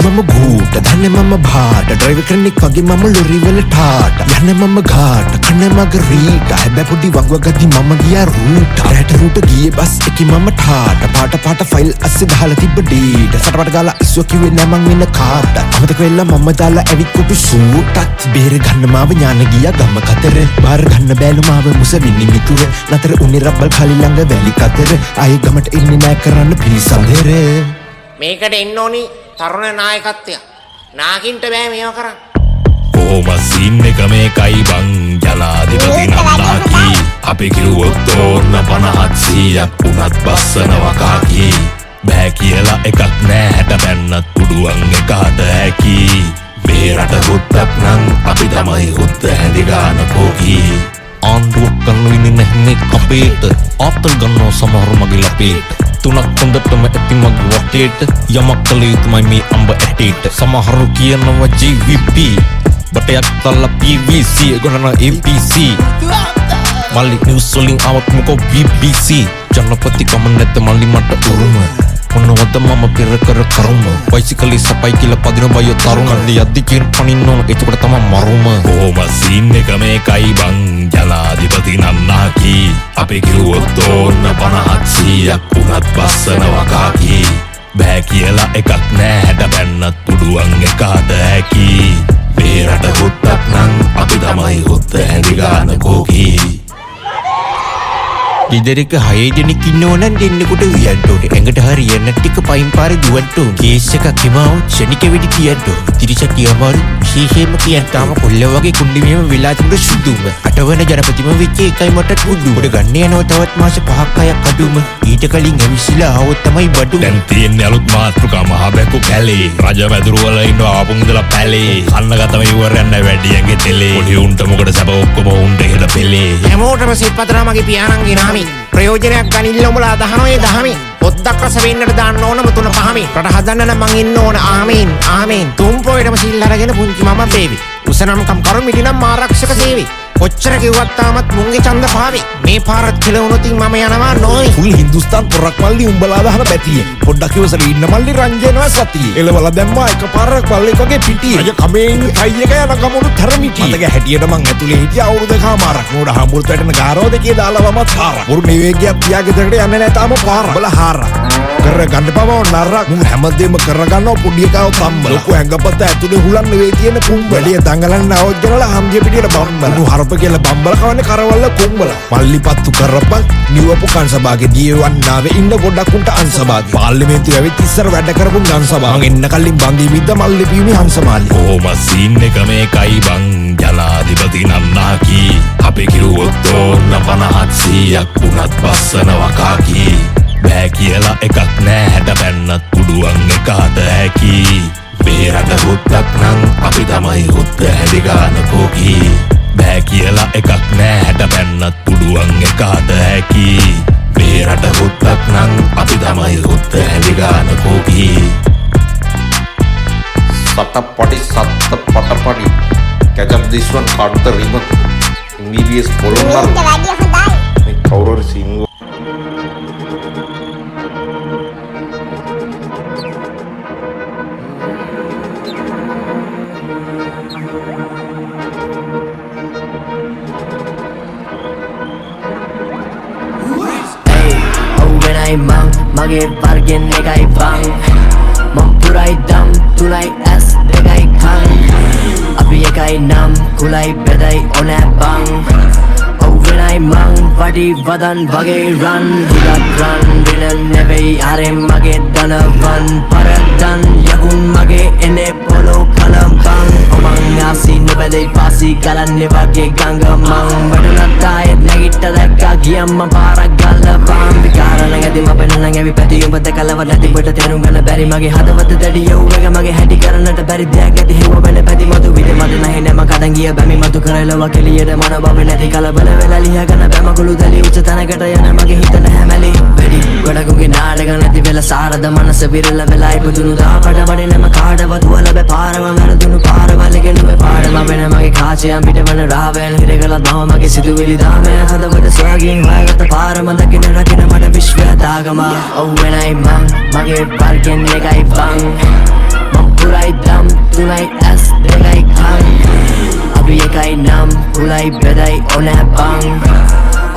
මම ගූට දන්නේ මම භාට ඩ්‍රයිවර් කෙනෙක් වගේ මම ලොරි වල ටාට යන්නේ මම ගාට කන්නේ මගරීට හැබැයි පොඩි වගවගදී මම ගියා රූට රැට රූට ගියේ බස් එකේ මම ටාට පාට ෆයිල් අස්සේ ගහලා තිබ්බ ඩීට සටවට ගාලා ඉස්සුව කිව්වේ නෑ මං වෙන කාට අමතක වෙලා මම දාලා ඇවිත් කොටු සූටත් බේර ගන්න මාව ඥාන ගියා ගම කතර බාර ගන්න බෑලු මාව මුසවිනි මිතුර නතර උනේ රබ්බල් ખાලි ළඟ වැලි කතර ආයේ ගමට එන්නේ නෑ කරන්න පිළිසඳර මේකට එන්න ඕනි තරුණ නායකත්වය නාකින්ට බෑ මේව කරන්න කොහොම සීන් එක මේකයි බං ජනාධිපති නම්නාකි අපි කිව්වොත් ඕන්න 50-100ක් උනත් බස්සනවා කාකි බෑ කියලා එකක් නෑ හැට පැන්නත් පුඩුවන් එකට හැකි මේ රට හුත්තක් නම් අපි තමයි හුත්ත හැඳි ගාන කෝකි ආණ්ඩුවක් ගන්න විදිහ නැහැ අපේට ආතල් ගන්නව සමහර මගේ ලපේට තුනක් හොඳටම ඇති මගේ වටේට යමක් කළ යුතුමයි මේ අඹ ඇටේට සමහරු කියනවා GVP බටයක් තල්ලා PVC ගොඩන APC මල්ලි නිවුස් වලින් ආවත් මොකෝ BBC ජනපති කම නැත මල්ලි මට උරුම මොනවද මම පෙර කර කරුම බයිසිකලි සපයි කියලා පදින බයෝ තරුණන්ගේ යද්දි කියන පනින්න ඕන එතකොට තමයි මරුම කොහොම සීන් එක මේකයි බං ජනාධිපති නන්නාකි අපි කිව්වොත් ඕන්න 50-100ක් උනත් බස්සනවා කාකි බෑ කියලා එකක් නෑ හැට පැන්නත් පුඩුවන් එකට හැකි මේ රට හුත්තක් නම් අපි තමයි හුත්ත හැඳි ගාන කෝකි ගෙදරක 6 දෙනෙක් ඉන්නෝ නම් දෙන්නෙකුට වියන්න ඕනේ. ඇඟට හරියන්න ටික පයින් පාරේ දුවන්න ඕනේ. කේස් එකක් හිමාව ෂණික වෙඩි තියන්න ඕනේ. තිරිසක් කියමාරු විශේෂයෙන්ම කියන්න තාම කොල්ල වගේ කුණ්ඩි මෙහෙම වෙලා තිබුණ සුදුම. අටවන ජනපතිම වෙච්ච එකයි මට කුඩු. උඩ ගන්න යනවා තවත් මාස 5ක් අඩුම. ඊට කලින් ඇවිස්සලා ආවොත් තමයි බඩු. දැන් තියෙන්නේ අලුත් මාතෘකා මහ බැකු කැලේ. රජ වැදුරු වල ඉන්න ආපුන් ඉඳලා පැලේ. කන්න ගතම ඉවරයන් වැඩියන්ගේ තෙලේ. පොඩි උන්ට මොකද සැප ඔක්කොම උන්ට හෙට පෙලේ. හැමෝටම සිත්පතලා මගේ පියාණන්ගේ නාමයෙන් ප්‍රයෝජනයක් ගනින්න උඹලා දහනෝයේ දහමින් පොද්දක් රස වෙන්නට දාන්න ඕනම 3-5 රට හදන්න නම් මං ඉන්න ඕන ආමීන් ආමීන් තුන් පොයටම සිල් අරගෙන පුංචි මම බේබි උසනම් කම් කරු මිටිනම් ආරක්ෂක සේවි කොච්චර කිව්වත් තාමත් මුංගේ ඡන්ද පාවි මේ පාරත් කෙලවුනොත් මම යනවා නෝයි ෆුල් හින්දුස්තාන් පොරක් මල්ලි උඹලා දහන පැතිය පොඩ්ඩක් ඉවසල ඉන්න මල්ලි රංජනවා සතිය එලවල දැම්මා එක පාරක් මල්ලි වගේ පිටිය අය කමෙන් කයි එක යන ගමනු තරමිටි මතක හැටියට මං ඇතුලේ හිටියා අවුරුදු කමාරක් නෝඩ හම්බුල්ට වැටෙන ගාරෝ දෙකේ දාලා වමත් හාරක් උරු නිවේගයක් පියාගේ දෙකට යන්නේ නැහැ තාම පාර බල හාරක් කර ගන්න බව නරක් මුන් හැමදේම කරගන්නවා පොඩි එකව තම්බ ලොකු ඇඟපත ඇතුලේ හුලන් නෙවෙයි තියෙන කුඹ වැඩිය දඟලන්න આવොත් කරලා හම්ගේ පිටියට බම්බල උරු හරප කියලා බම්බල කවන්නේ කරවල්ල කුඹල මල්ලි පත්තු කරපන් නිවපු කංශභාගේ දියවන්නාවේ ඉන්න ගොඩක් උන්ට අංශභාගේ පාර්ලිමේන්තුවේ ඇවිත් ඉස්සර වැඩ කරපු ගංශභාග එන්න කලින් බන්දි විද්ද මල්ලි පියුමි හංසමාලි කොහොම සීන් එක මේකයි බං ජනාධිපති නන්නාකි අපි කිව්වොත් ඕන්න 50-100ක් උනත් බස්සනවා කාකි බෑ කියලා එකක් නෑ හැට පැන්නත් පුඩුවන් එකට හැකි මේ රට හුත්තක් නම් අපි තමයි හුත්ත හැඳි ගාන කෝකි බෑ කියලා එකක් නෑ හැට පැන්නත් පුඩුවන් එකට හැකි මේ රට හුත්තක් නම් අපි තමයි හුත්ත හැඳි ගාන කෝකි Satapati Satapatapati catch up this one cut the ribbon MBBS Polonnaru මේ කවුරු හරි සිංගෝ මගේ වර්ගෙන් එකයි බං මම පුරයි දම් තුලයි ඇස් දෙකයි කන් අපි එකයි නම් කුලයි බෙදයි ඕනෑ බං ඔව් වෙනයි මං වඩි වදන් වගේ රන් ගුඩක් රන් විලන් නෙවෙයි ආරෙන් මගේ දනවන් පරදන් යකුන් මගේ එනේ පොලෝ කලම්බං ඔමං ආසි නොබැදයි පාසි ගලන්නේ වගේ ගංග මං වැඩුණත් ආයෙත් නැගිට්ට දැක්කා ගියම්ම පාරක් ගල්ලපං විකාරණ ගැදිම පෙනුනන් ඇවි පැටි උඹ දැකලව නැති පොට තේරුම් ගන්න බැරි මගේ හදවත දැඩි යවුවක මගේ හැටි කරන්නට බැරි දෙයක් ඇති හෙව වෙන පැති මතු විද මට නැහැ නෑම කඩන් ගිය බැමි මතු කරලව කෙලියට මන බව නැති කලබල වෙලා ලියගෙන බැමකුළු දලි උච්ච තැනකට යන මගේ හිත නැහැ මැලි වැඩි ගොඩකුගේ නාඩග නැති වෙලා සාරද මනස විරල වෙලා ඉපදුණු දාපඩ වඩිනම කාඩවත් වල බෑ පාරව වැරදුණු පාරවල ගෙනුවේ පාඩම වෙන මගේ කාචයන් පිටවන රාවැල් හිරගලත් මම මගේ සිතුවිලි දාමය හදවත සොයාගින් හොයාගත්ත පාරම දකින රකින මට විශ්වය දාගම ඔව් වෙනයි මං මගේ වර්ගෙන් එකයි බං තුනයි ඇස් දෙකයි කන් අපි එකයි නම් කුලයි බෙදයි ඕනෑ බං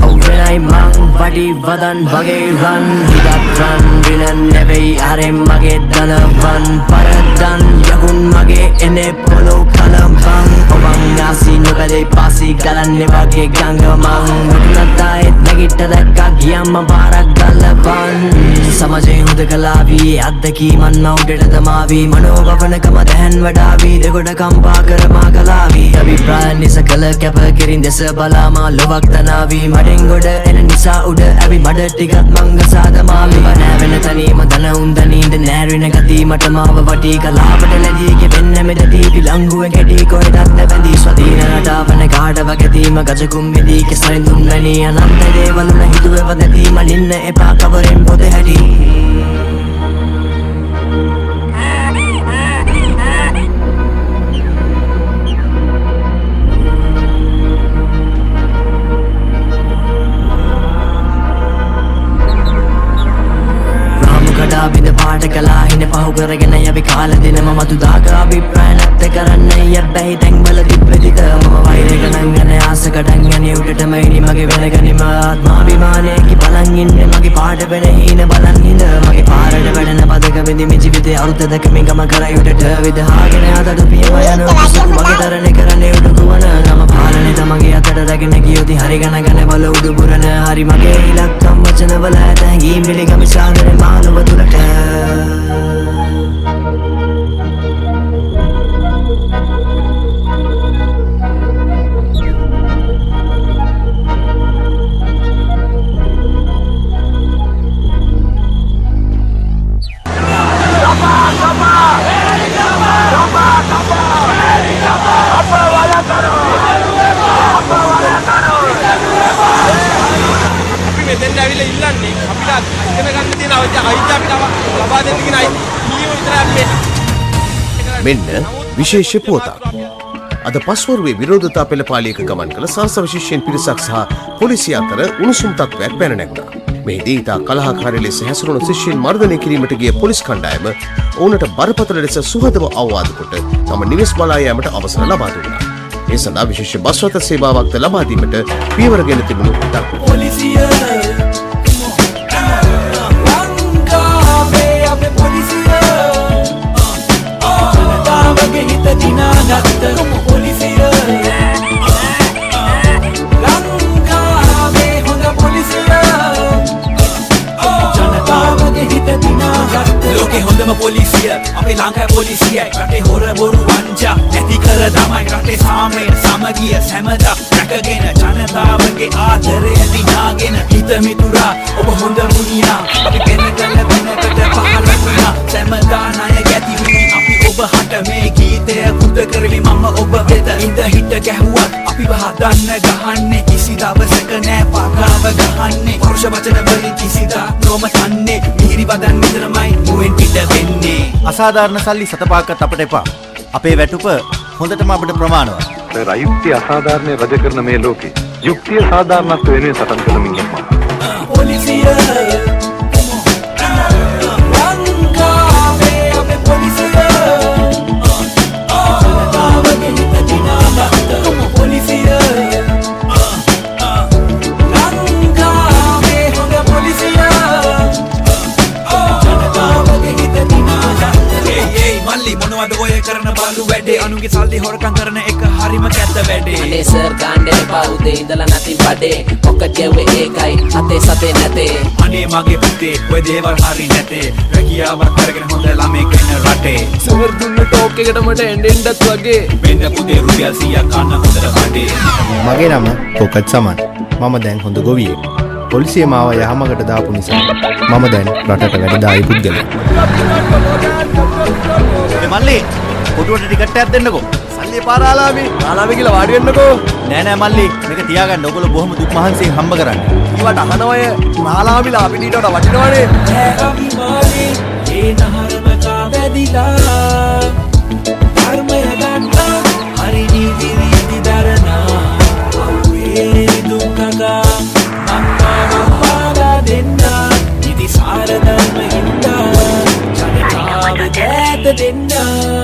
ඔව්වෙනයි මං වඩි වදන් වගේ රන් හිතත් රන් විනන් නෙවෙයි අරෙන් මගේ දනවන් පරදන් යකුන් මගේ එනේ පොලෝ කලම්බං ඔබන් ආසි නොබැදේ පාසි ගලන්නේ වගේ ගංගමං මුතුනත්තායෙත් නැගිට්ට දැක්කා ගියම්ම පාරක් ගල්ලපන් සමාජයේ හොඳ කලාවී අත්දැකීමන් මවුඩට දමාවී මනෝභවනකම දැහැන් වඩාවී දෙගොඩ කම්පා කරමා කලාවී අභිප්‍රාය නිස කළ කැප කිරින් දෙස බලාමා ලොවක් තනාවී මඩෙන් ගොඩ එන නිසා උඩ ඇවි මඩ ටිකත් මංග සාදමාවී නෑවෙන තනීම දන උන්දනීන්ද නෑරෙන ගතිය මට මාව වටී කලාපට ලැදීගේ වෙන්න මෙදදී විලංගුවෙන් ගැටී කොහෙටත් නැබැඳී ස්වදීන රටාවන කාඩ වගතීම ගජකුම් විදී කෙසරින් දුන්නනී අනන්ත දේවලුන හිතුව වදදී මලින්න එපා කවරෙන් පොද හැටි බිඳ පාට කලා හින පහු කරගෙන යවි කාල දෙනම මතු දාක අභිප්‍රාය නැත්ත කරන්න යබ්බැහි තැන්වල තිබ්බෙදික මම වෛර ගණන් යන ආස කඩන් යන උඩටම ඉනි මගේ වෙන ගනිම ආත්මාභිමානයකි බලන් ඉන්න මගේ පාට වෙන හීන බලන් ඉඳ මගේ පාරට වැඩෙන පදක විඳි මේ ජීවිතේ අරුත දැකමින් ගම කරයි උඩට විදහාගෙන අතට පියම යන කුසුම් මගේ තරණය කරන්නේ උඩ කුවන නම පාලනේ තමගේ අතට රැගෙන ගියොති හරි ගණගෙන බල උඩ පුරන හරි මගේ ඉලක්කම් වචන වල ඇතැඟීම් පිළිගම සාගරේ මානව තුලට මෙතෙන් ඇවිල්ලා ඉල්ලන්නේ අපිට ඉගෙන ගන්න තියෙන අයිතිය අපිට ලබා දෙන්න කියන නියම විතරක් මෙන්න විශේෂ පුවතක්. අද පස්වරුවේ විරෝධතා පෙළපාලියක ගමන් කළ සංස්ථා විශේෂයෙන් පිරිසක් සහ පොලිසිය අතර උණුසුම් තත්ත්වයක් පැන නැගුණා. මෙහිදී ඉතා කලහකාරී ලෙස හැසිරුණු ශිෂ්‍යයන් මර්දනය කිරීමට ගිය පොලිස් කණ්ඩායම ඔවුන්ට බරපතල ලෙස සුහදව අවවාද කොට තම නිවෙස් බලා යාමට අවසර ලබා දුන්නා. ඒ සඳහා විශේෂ බස් රථ සේවාවක්ද ලබා දීමට පියවර ගෙන තිබුණු ඉතාක් පොලිසිය ලෝකේ හොඳම පොලිසිය අපේ ලංකාවේ පොලිසියයි රටේ හොර බොරු වංචා නැති කර තමයි රටේ සාමය සමගිය සැමදා රැකගෙන ජනතාවගේ ආදරය දිනාගෙන හිත මිතුරා ඔබ හොඳ මුනියා අපි කෙනෙක්ට වෙනකට පහළ වුණා සැමදා ණය ගැති වී අපි ඔබ හට මේ ගීතය පුද කරමි මම ඔබ වෙත ඉඳ හිට ගැහුවත් අපිව හදන්න ගහන්නේ කිසි දවසක නෑ පගාව ගහන්නේ පරුෂ වචන වලින් කිසිදා නොම තන්නේ මිහිරි වදන් විතරමයි මුවෙන් පිට වෙන්නේ අසාධාරණ සල්ලි සතපාකත් අපට එපා අපේ වැටුප හොඳටම අපට ප්‍රමාණවත් රායුක්තිය අසාධාරණය රජ කරන මේ ලෝකේ යුක්තිය සාධාරණත්ව වෙනුවෙන් සටන් කරමින් යනවා පොලිසිය මොනවද ඔය කරන බලු වැඩේ අනුගේ සල්ලි හොරකම් කරන එක හරිම කැත වැඩේ අනේ සර් ගාන්න එපා උදේ ඉඳලා නැති බඩේ මොකද කියුවේ ඒකයි අතේ සතේ නැතේ අනේ මගේ පුතේ ඔය දේවල් හරි නැතේ රැකියාවක් කරගෙන හොඳ ළමෙක් වෙන රටේ සර් දුන්න ටෝක් එකට මට එන්නෙන්නත් වගේ වෙන්න පුතේ රුපියල් 100ක් ගන්න හොඳට කඩේ මගේ නම පොකට් සමන් මම දැන් හොඳ ගොවියෙක් පොලිසිය මාව යහමකට දාපු නිසා මම දැන් රටට වැඩදායි පුද්ගලයෙක් මල්ලි පොඩුවට ටිකට් එකක් දෙන්නකෝ සල්ලි පාරාලාමි ආලාමි කියලා වාඩි වෙන්නකෝ නෑ නෑ මල්ලි මේක තියාගන්න ඔයගොල්ලෝ බොහොම දුක් මහන්සියෙන් හම්බ කරන්නේ ඊවට අහනවය ආලාමිලා අපිට ඊට වඩා වටිනවනේ අභිමානේ ඒ නහරම කා වැදිලා ධර්මය ගන්නා හරි නීති නීති දරනා අවුේ දුකකා අම්මා දෙන්නා ඉති සාර ධර්ම හින්දා ජනතාව දෙන්න